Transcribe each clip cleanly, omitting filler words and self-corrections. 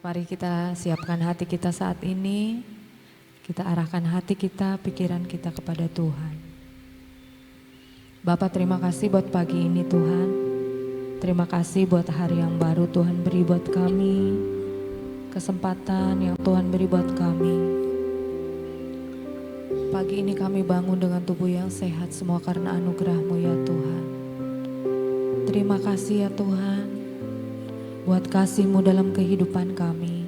Mari kita siapkan hati kita saat ini. Kita arahkan hati kita, pikiran kita kepada Tuhan. Bapa, terima kasih buat pagi ini Tuhan. Terima kasih buat hari yang baru Tuhan beri buat kami. Kesempatan yang Tuhan beri buat kami. Pagi ini kami bangun dengan tubuh yang sehat semua karena anugerah-Mu ya Tuhan. Terima kasih ya Tuhan buat kasih-Mu dalam kehidupan kami.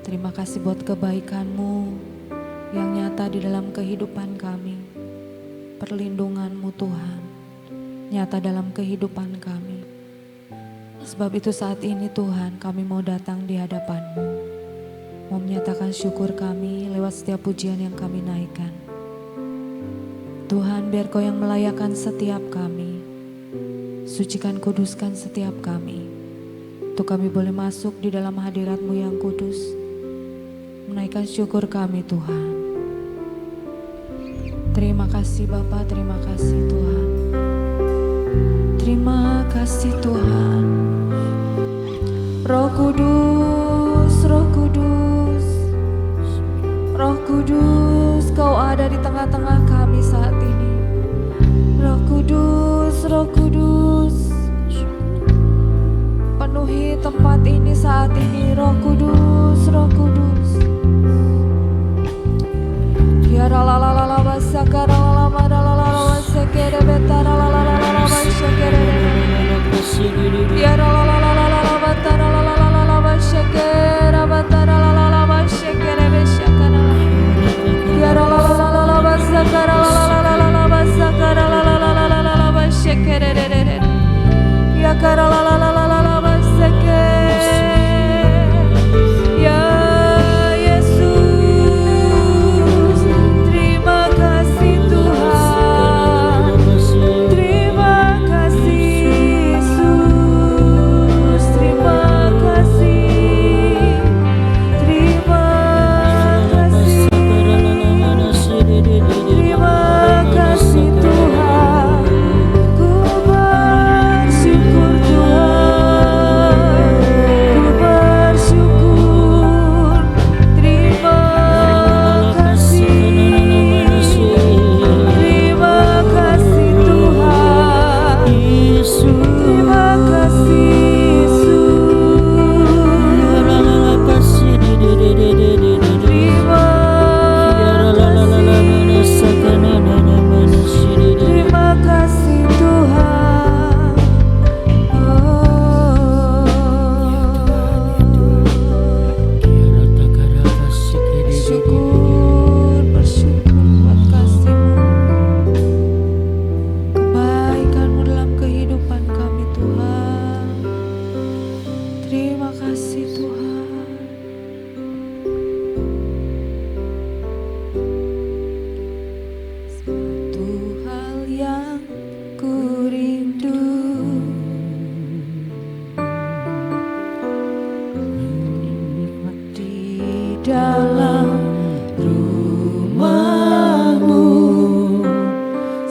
Terima kasih buat kebaikan-Mu yang nyata di dalam kehidupan kami. Perlindungan-Mu Tuhan nyata dalam kehidupan kami. Sebab itu saat ini Tuhan kami mau datang di hadapan-Mu. Mau menyatakan syukur kami lewat setiap pujian yang kami naikkan. Tuhan, biar Kau yang melayakkan setiap kami. Sucikan, kuduskan setiap kami. Untuk kami boleh masuk di dalam hadirat-Mu yang kudus. Menaikkan syukur kami Tuhan. Terima kasih Bapa, terima kasih Tuhan. Terima kasih Tuhan. Roh Kudus, Roh Kudus, Roh Kudus, Kau ada di tengah-tengah kami saat ini. Roh Kudus, Roh Kudus, penuhi tempat ini saat ini. Roh Kudus, Roh Kudus. Ya la la la la la basakara la la la la la basekere betara la la la la la basekere. Ya la la la la la la batara la la la la la basekere batara la la la basekere besakara. Ya la la la la la basakara la la la la la basakara la la la la la la basekere. Ya kara la la la la la la basekere.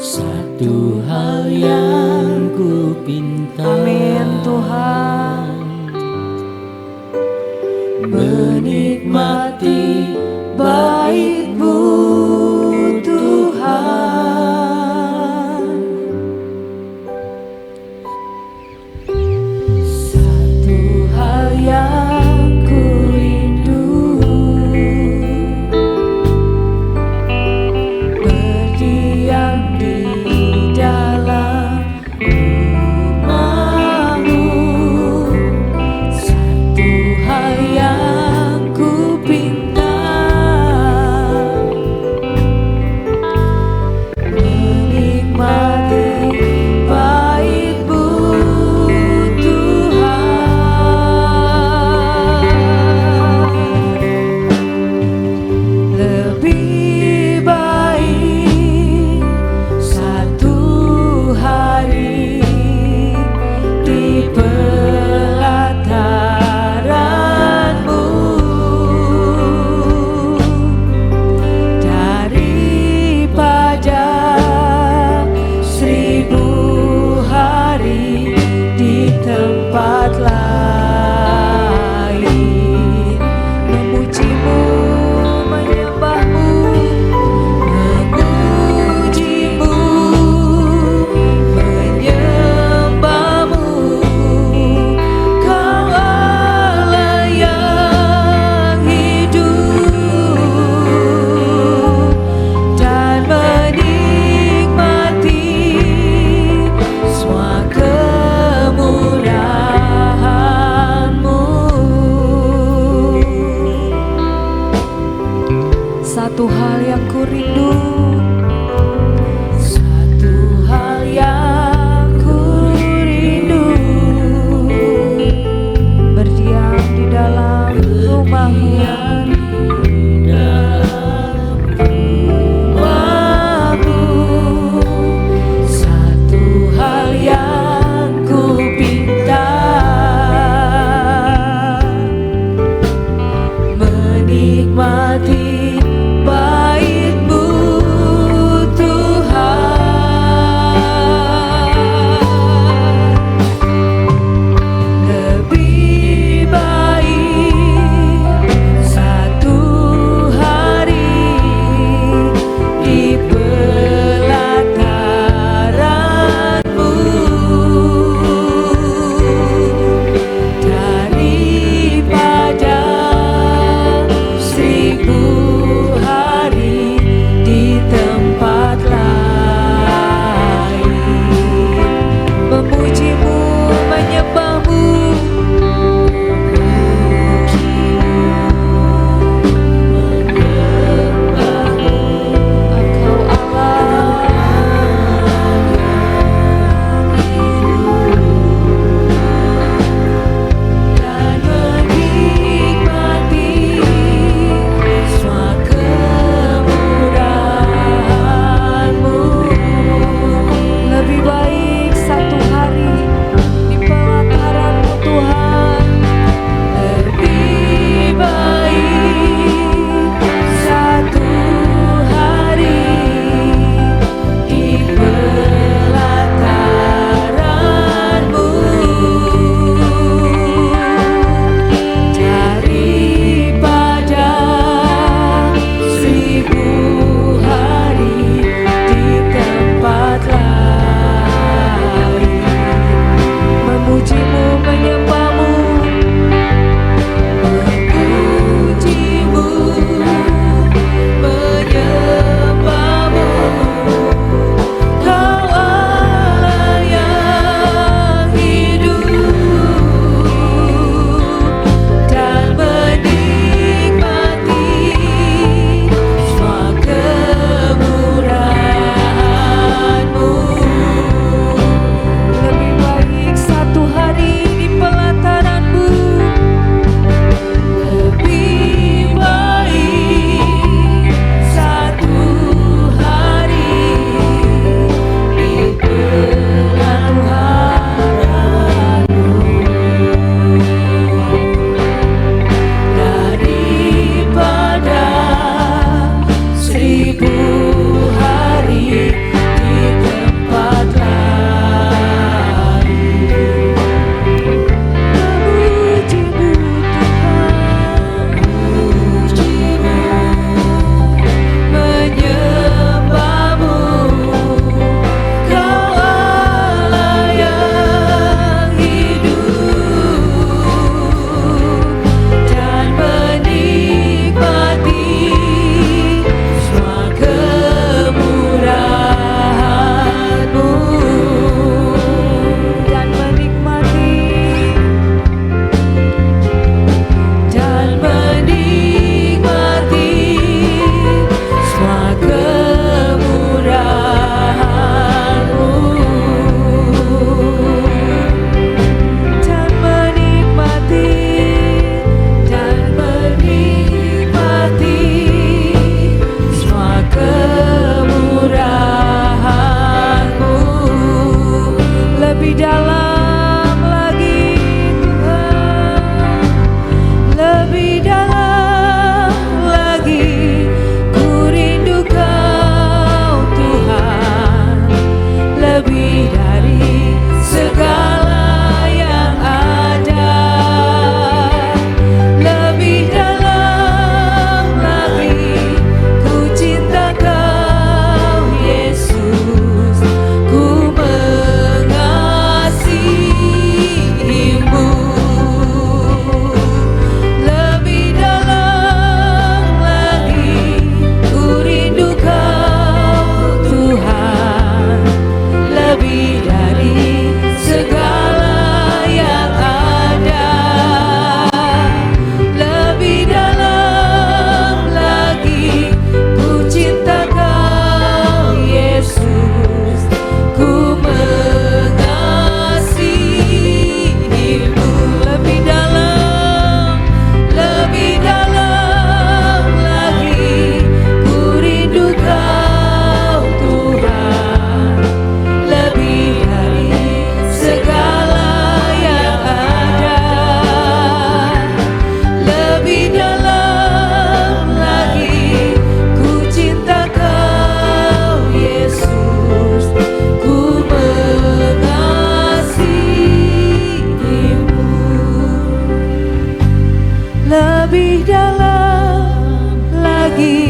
Satu hal yang ku pinta lebih dalam lagi Tuhan, lebih dalam lagi ku rindu Kau Tuhan, lebih dari segala yang ada, lebih dalam lagi ku cinta Kau Yesus, ku mengasihimu, lebih dalam lagi ku rindu Kau Tuhan, lebih dari segala yang ada, lebih dalam lagi ku cinta Kau Yesus, ku mengasihimu, lebih dalam lagi ku rindu Kau Tuhan, lebih dari segala yang ada, lebih dalam lagi ku cinta Kau Yesus, ku mengasihimu, lebih dalam lagi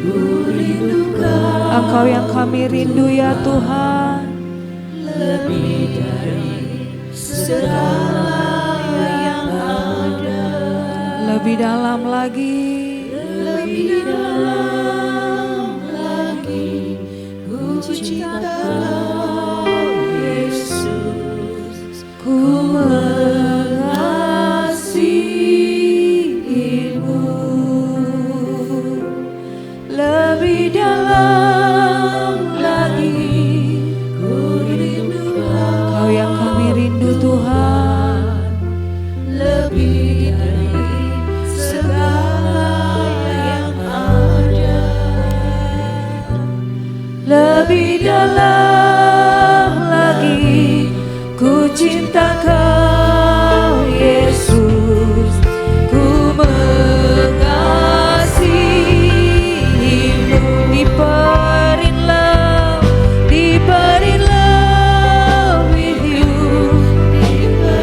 ku rindu Kau. Engkau yang kami rindu ya Tuhan, lebih dari segala yang ada, lebih dalam lagi, lebih dalam lagi ku cinta Kau Yesus, ku mengasihimu, lebih dalam lagi ku rindu Kau yang kami rindu Tuhan, lebih dari segala yang ada, lebih dalam lagi ku cinta Kau Yesus, ku mengasihimu, deeper in love with you, deeper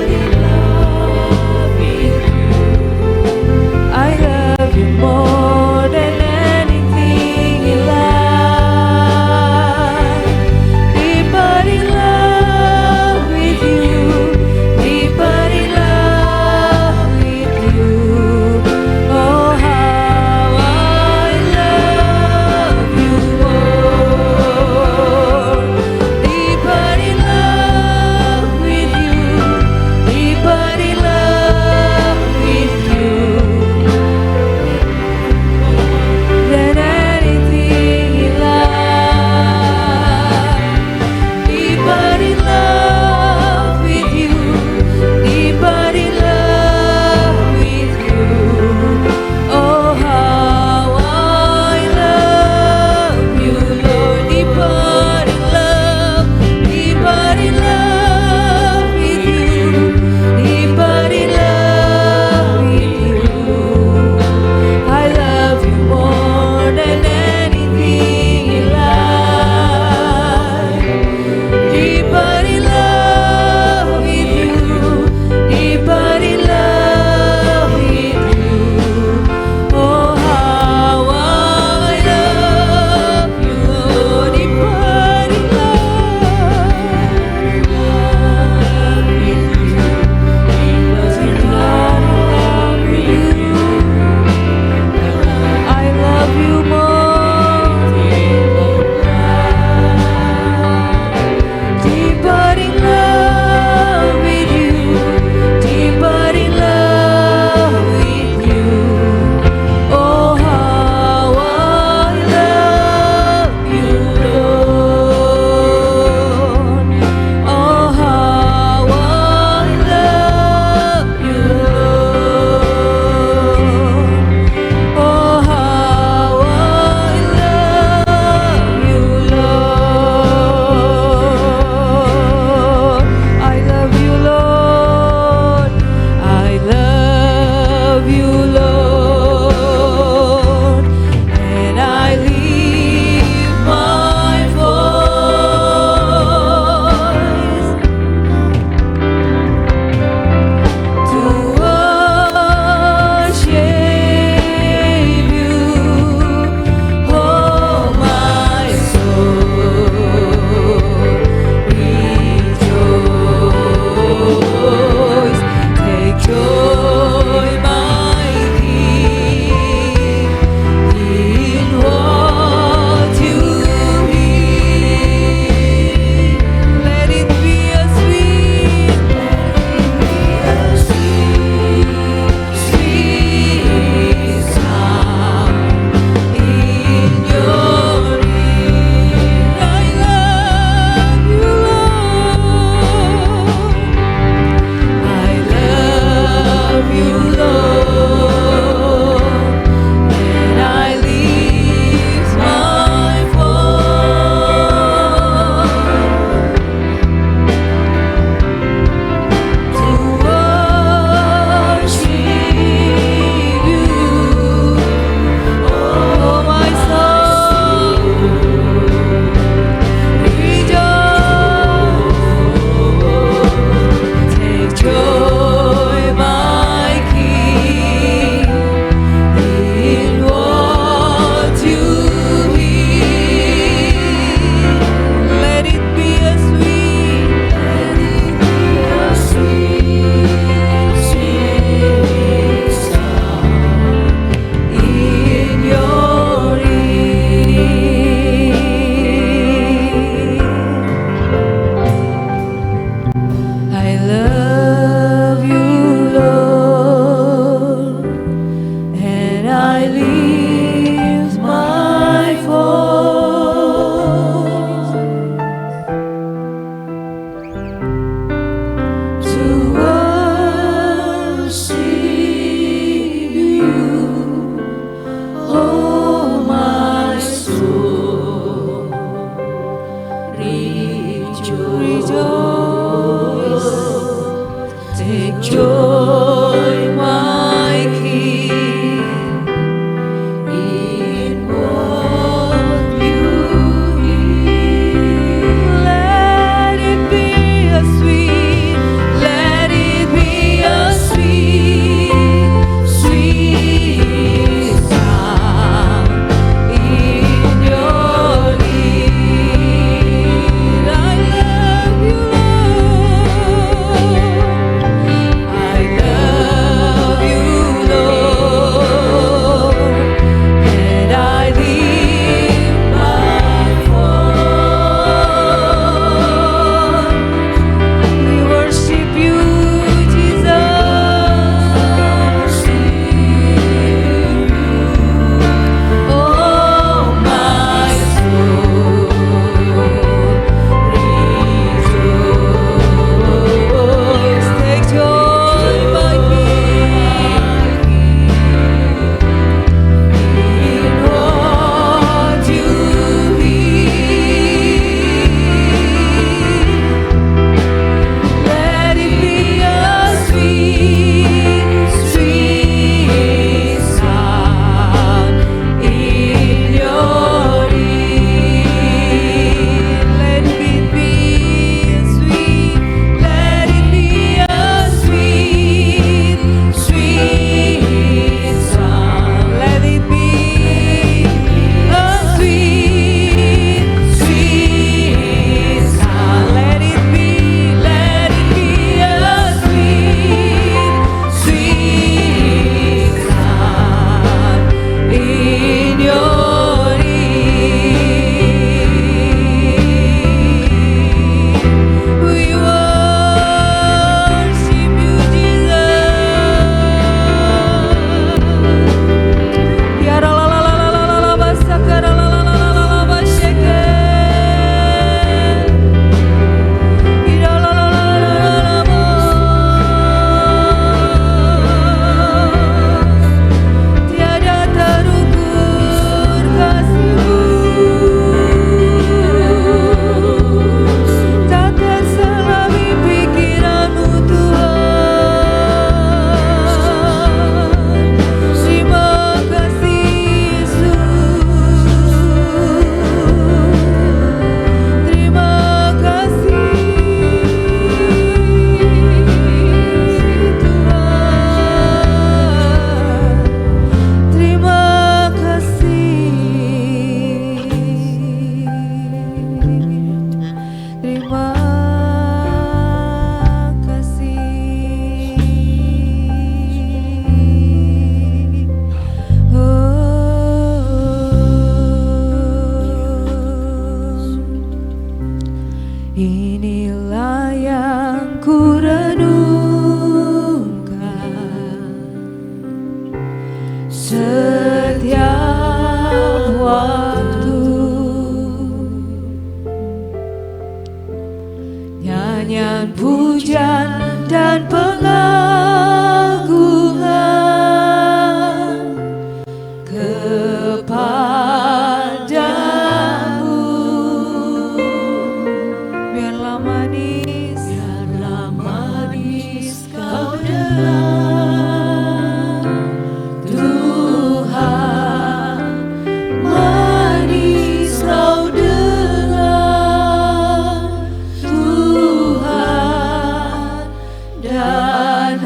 pujian dan pengagungan kepadamu. Biarlah manis kau dengar, Tuhan, manis kau dengar, Tuhan, dan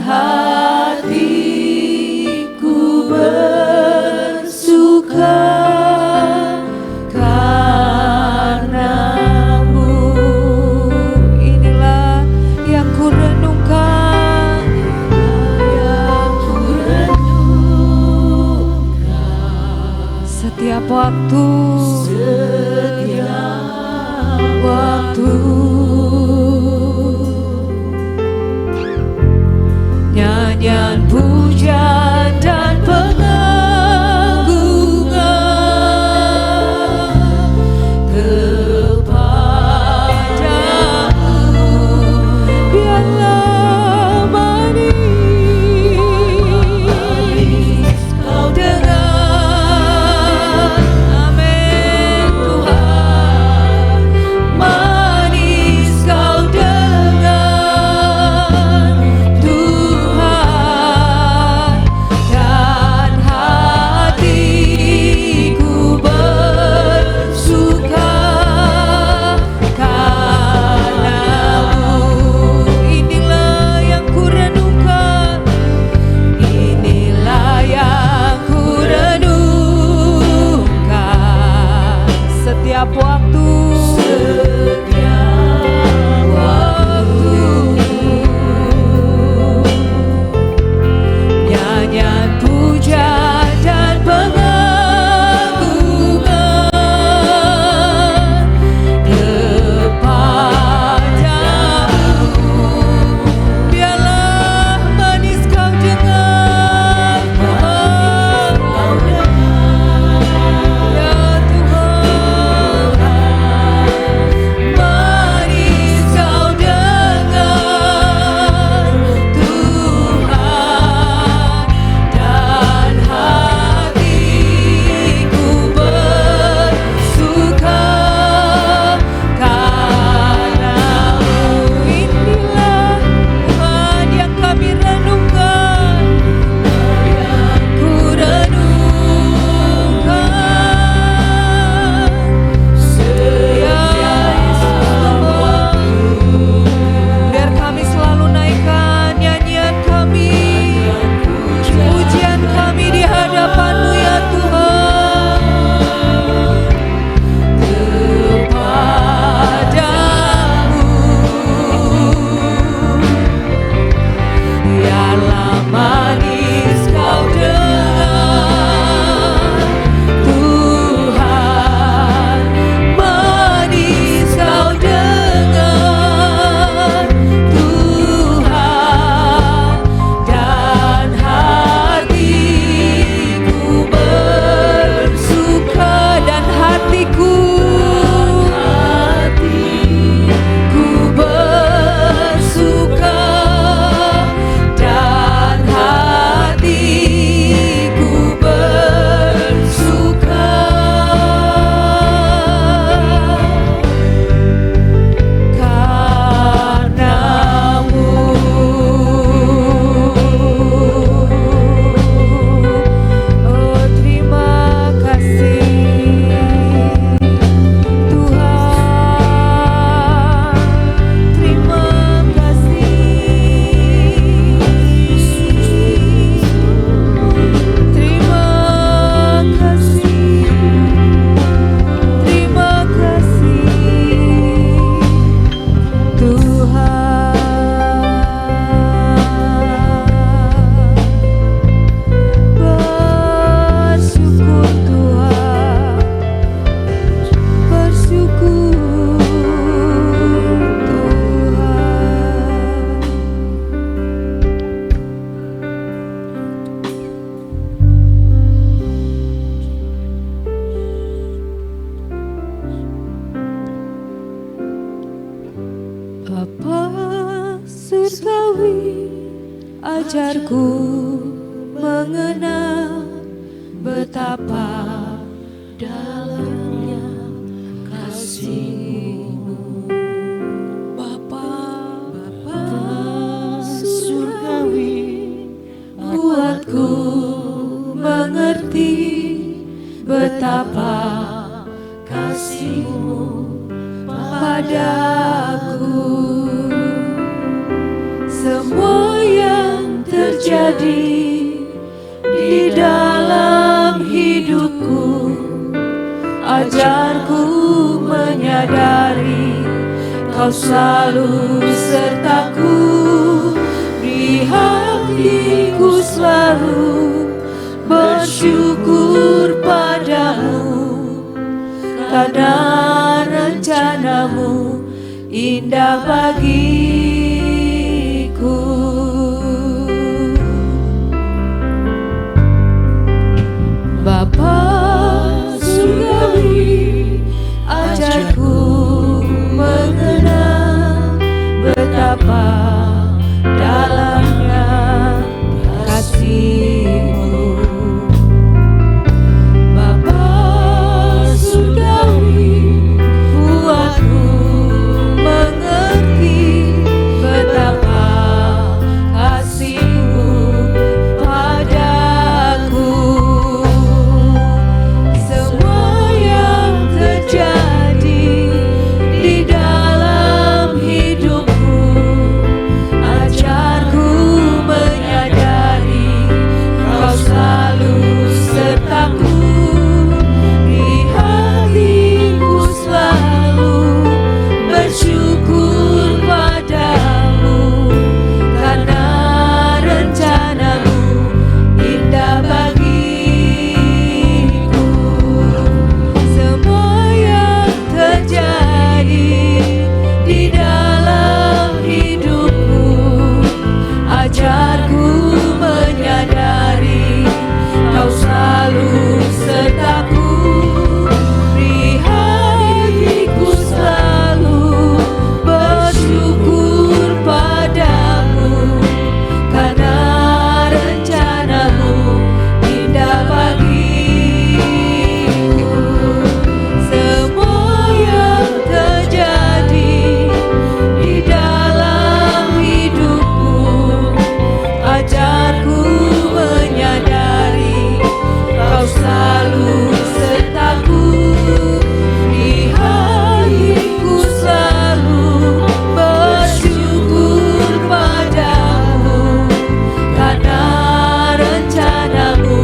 ajarku mengenal betapa dalamnya kasih-Mu. Bapa surgawi, buatku mengerti betapa kasih-Mu padaku. Semua yang terjadi di dalam hidupku, ajarku menyadari Kau selalu sertaku. Di hatiku selalu bersyukur padamu, karena rencana-Mu indah bagiku. Bapa surgawi, ajarku mengenal betapa dalamnya kasih-Mu. Bapa surgawi, buatku mengerti betapa kasih-Mu padaku. Semua yang terjadi di dalam hidupku, ajarku menyadari Kau selalu sertaku. Di hatiku selalu bersyukur padamu, karena rencana-Mu indah bagiku. Semua yang terjadi di dalam hidupku, ajarku menyadari Kau selalu sertaku. Di hatiku selalu bersyukur padamu, karena rencana-Mu indah bagiku. Semua yang terjadi di dalam hidupku, ajarku menyadari Kau selalu sertaku. Di hatiku selalu bersyukur padamu, karena rencana-Mu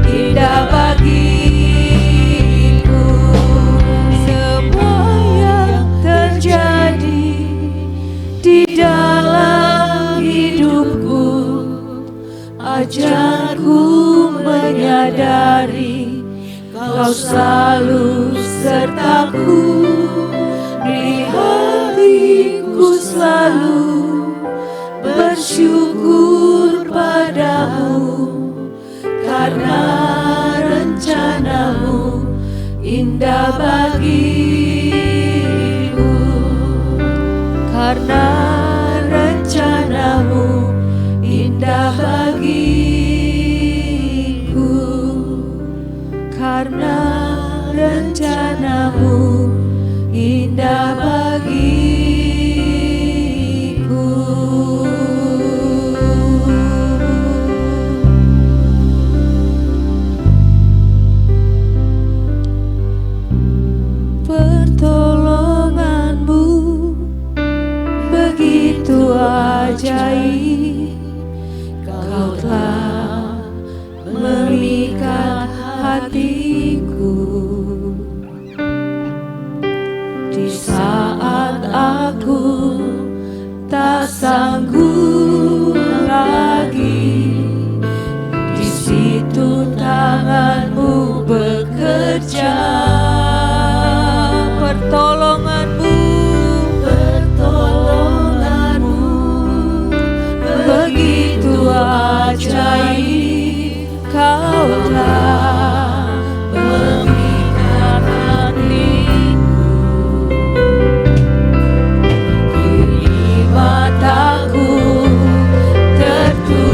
indah bagiku. Semua yang terjadi di dalam hidupku, ajarku menyadari Kau selalu sertaku. Di hatiku selalu bersyukur padamu, karena rencana-Mu indah bagiku. Karena rencana-Mu indah bagiku. Karena rencana-Mu indah bagiku. Pertolongan-Mu begitu ajaib, Kau telah memikat hatiku. Di saat aku tak sanggup lagi, di situ tangan-Mu bekerja. Pertolongan-Mu begitu ajaib, Kau telah memikat hatiku. Kini mataku tertuju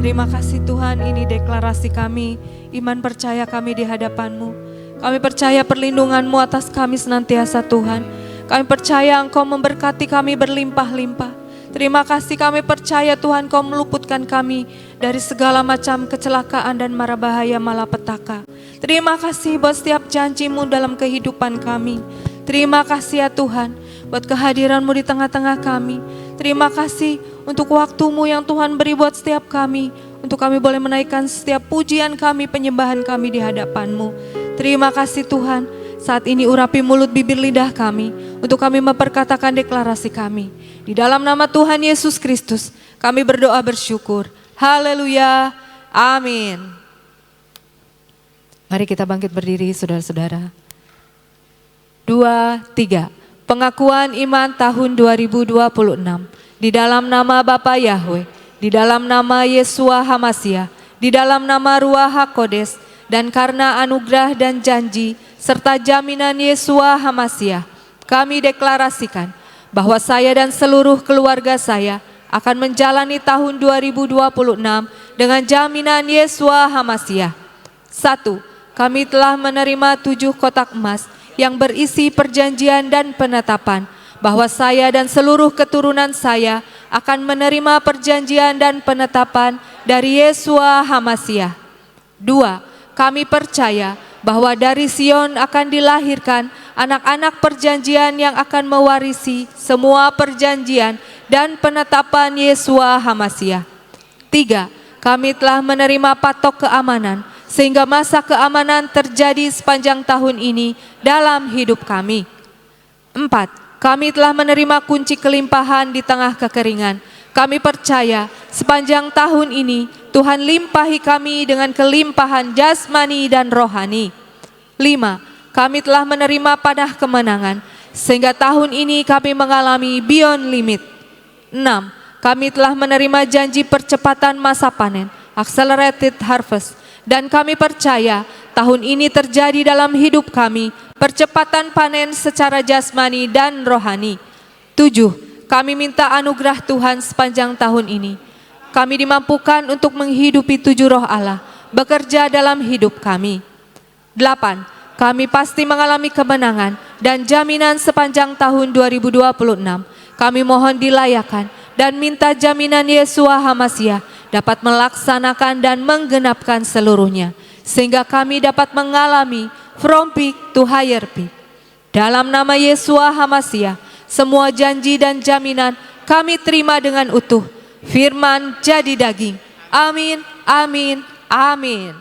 Terima kasih Tuhan, ini deklarasi kami, iman percaya kami di hadapan-Mu. Kami percaya perlindungan-Mu atas kami senantiasa Tuhan. Kami percaya Engkau memberkati kami berlimpah-limpah. Terima kasih, kami percaya Tuhan Kau meluputkan kami dari segala macam kecelakaan dan mara bahaya malapetaka. Terima kasih buat setiap janji-Mu dalam kehidupan kami. Terima kasih ya Tuhan buat kehadiran-Mu di tengah-tengah kami. Terima kasih untuk waktu-Mu yang Tuhan beri buat setiap kami, untuk kami boleh menaikkan setiap pujian kami, penyembahan kami di hadapan-Mu. Terima kasih Tuhan, saat ini urapi mulut bibir lidah kami, untuk kami memperkatakan deklarasi kami. Di dalam nama Tuhan Yesus Kristus, kami berdoa bersyukur. Haleluya, amin. Mari kita bangkit berdiri saudara-saudara. 2, 3. Pengakuan iman tahun 2026. Di dalam nama Bapa Yahweh, di dalam nama Yesua Hamasia, di dalam nama Ruach HaKodes, dan karena anugerah dan janji, serta jaminan Yesua Hamasia, kami deklarasikan bahwa saya dan seluruh keluarga saya akan menjalani tahun 2026 dengan jaminan Yesua Hamasia. 1. Kami telah menerima 7 kotak emas yang berisi perjanjian dan penetapan bahwa saya dan seluruh keturunan saya akan menerima perjanjian dan penetapan dari Yesua Hamasia. 2. Kami percaya bahwa dari Sion akan dilahirkan anak-anak perjanjian yang akan mewarisi semua perjanjian dan penetapan Yesua Hamasia. 3. Kami telah menerima patok keamanan sehingga masa keamanan terjadi sepanjang tahun ini dalam hidup kami. 4. Kami telah menerima kunci kelimpahan di tengah kekeringan. Kami percaya sepanjang tahun ini Tuhan limpahi kami dengan kelimpahan jasmani dan rohani. 5. Kami telah menerima padah kemenangan sehingga tahun ini kami mengalami beyond limit. 6. Kami telah menerima janji percepatan masa panen, accelerated harvest, dan kami percaya tahun ini terjadi dalam hidup kami percepatan panen secara jasmani dan rohani. 7. Kami minta anugerah Tuhan sepanjang tahun ini. Kami dimampukan untuk menghidupi 7 roh Allah bekerja dalam hidup kami. 8. Kami pasti mengalami kemenangan dan jaminan sepanjang tahun 2026. Kami mohon dilayakan dan minta jaminan Yesua Hamasia dapat melaksanakan dan menggenapkan seluruhnya, sehingga kami dapat mengalami from peak to higher peak. Dalam nama Yesua Hamasia, semua janji dan jaminan kami terima dengan utuh. Firman jadi daging. Amin, amin, amin.